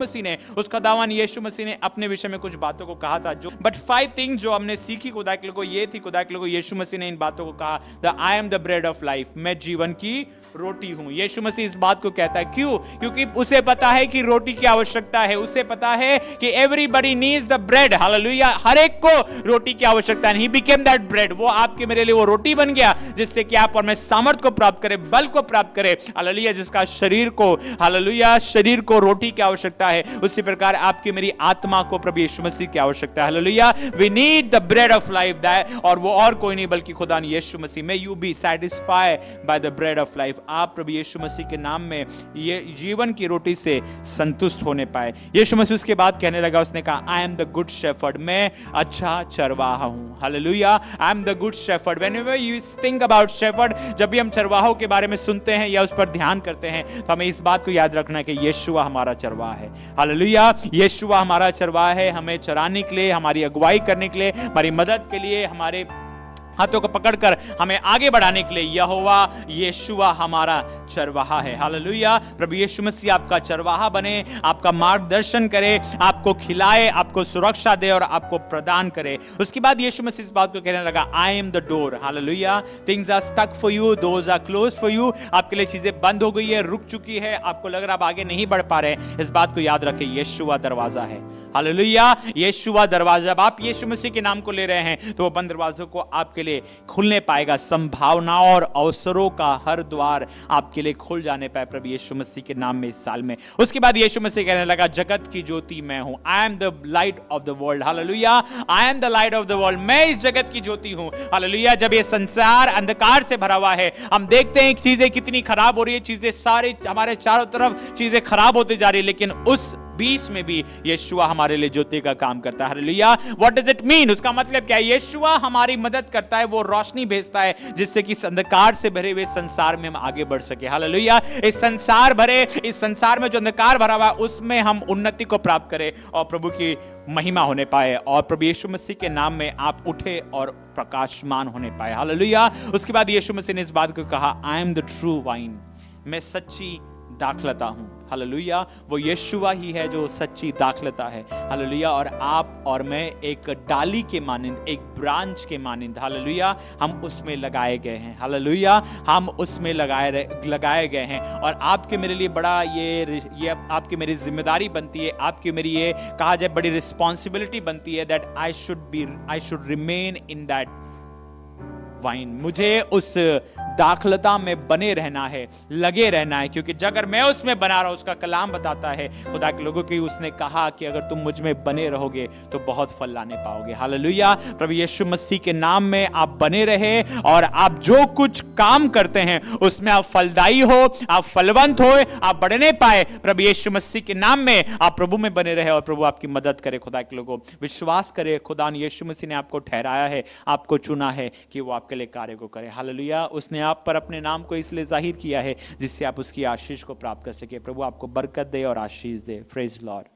मसीह ने, उस खुदावन यीशु मसीह ने अपने विषय में कुछ बातों को कहा था, जो बट 5 थिंग्स जो हमने सीखी खुदा के लोगों, ये थी खुदा के लोगों, यीशु मसीह ने इन बातों को कहा, आई am the bread of life, मैं जीवन की रोटी हूं। यीशु मसीह इस बात को कहता है, क्यों? क्योंकि उसे पता है कि रोटी की आवश्यकता है, उसे पता है कि everybody needs the bread, hallelujah, हर एक को रोटी की आवश्यकता है। ही बिकेम दैट ब्रेड, वो आपके मेरे लिए वो रोटी बन गया जिससे कि आप और मैं सामर्थ को प्राप्त करें, बल को प्राप्त करें, हालेलुया, जिसका शरीर को, हालेलुया, शरीर को रोटी की आवश्यकता है, उसी प्रकार आपकी मेरी आत्मा को प्रभु यीशु मसीह की आवश्यकता है। Hallelujah, we need the bread of life, that, और वो और कोई नहीं बल्कि खुदा यीशु मसीह। May you be satisfied by the bread of life, आप प्रभु यीशु मसीह के नाम में ये जीवन की रोटी से संतुष्ट होने पाए। यीशु मसीह उसके बाद कहने लगा, उसने कहा, आई एम द गुड शेफर्ड, मैं अच्छा चरवाहा हूं। Hallelujah, I am the good shepherd. Whenever you think about shepherd, जब भी हम चरवाहों के बारे में सुनते हैं या उस पर ध्यान करते हैं, तो हमें इस बात को याद रखना है कि यीशुआ हमारा चरवाहा है। हालेलुया, यीशुआ हमारा चरवाहा है, हमें चराने के लिए, हमारी अगुवाई करने के लिए, हमारी मदद के लिए, हमारे हाथों को पकड़कर हमें आगे बढ़ाने के लिए यहोवा यीशुआ हमारा चरवाहा है। हालेलुया, प्रभु यीशु मसीह आपका चरवाहा बने, आपका मार्गदर्शन करे, आपको खिलाए, आपको सुरक्षा दे और आपको प्रदान करे। उसके बाद यीशु मसीह इस बात को कहने लगा, I am the door. Hallelujah, things are stuck for you, those are close for you, आपके लिए चीजें बंद हो गई है, रुक चुकी है, आपको लग रहा है आप आगे नहीं बढ़ पा रहे, इस बात को याद रखें, यीशुआ दरवाजा है। हालेलुया, यीशुआ दरवाजा। जब आप यीशु मसीह के नाम को ले रहे हैं तो वो बंद दरवाजों को आपके लिए खुलने पाएगा, संभावनाओं और अवसरों का हर द्वार आपके लिए खुल जाने पाए प्रभु यीशु मसीह के नाम में इस साल में। उसके बाद यीशु मसीह कहने लगा, जगत की ज्योति मैं हूं, आई am the light of the world. Hallelujah, I am the light of the world, मैं इस जगत की ज्योति हूं। हालेलुया, जब ये संसार अंधकार से भरा हुआ है, हम देखते हैं चीजें कितनी खराब हो रही है, चीजें सारी हमारे चारों तरफ चीजें खराब होती जा रही है, लेकिन उस बीच में भी यीशुआ हमारे लिए ज्योति का काम करता है। Hallelujah, what does it mean? उसका मतलब क्या है? यीशुआ हमारी मदद करता है, वो रोशनी भेजता है जिससे कि अंधकार से भरे हुए संसार में हम आगे बढ़ सके। हालेलुया, इस संसार में जो अंधकार भरा हुआ है उसमें हम उन्नति को प्राप्त करें और प्रभु की महिमा होने पाए और प्रभु यीशु मसीह के नाम में आप उठे और प्रकाशमान होने पाए। हालेलुया, उसके बाद यीशु मसीह ने इस बात को कहा, आई एम द ट्रू वाइन, मैं सच्ची दाखलता हूं। हालेलुया, वो यीशुआ ही है जो सच्ची दाखलता है। हालेलुया, और आप और मैं एक डाली के मानिंद, एक ब्रांच के मानिंद, हालेलुया, हम उसमें लगाए गए हैं। हालेलुया, हम उसमें लगाए गए हैं और आपके मेरे लिए बड़ा ये आपकी मेरी जिम्मेदारी बनती है, आपकी मेरी ये कहा जाए बड़ी रिस्पॉन्सिबिलिटी बनती है that I should remain in that wine. मुझे उस दाखलता में बने रहना है, लगे रहना है, क्योंकि अगर मैं उसमें बना रहा हूं, उसका कलाम बताता है खुदा के लोगों की, उसने कहा कि अगर तुम मुझ में बने रहोगे तो बहुत फल लाने पाओगे। हालेलुया, प्रभु यीशु मसीह के नाम में आप बने रहे और आप जो कुछ काम करते हैं उसमें आप फलदायी हो, आप फलवंत हो, आप बढ़ने पाए। प्रभु यीशु मसीह के नाम में आप प्रभु में बने रहे और प्रभु आपकी मदद करे। खुदा के लोगों, विश्वास करे, खुदा यीशु मसीह ने आपको ठहराया है, आपको चुना है कि वो आपके लिए कार्य को करे। हालेलुया, उसने आप पर अपने नाम को इसलिए जाहिर किया है जिससे आप उसकी आशीष को प्राप्त कर सके। प्रभु आपको बरकत दे और आशीष दे। Praise Lord.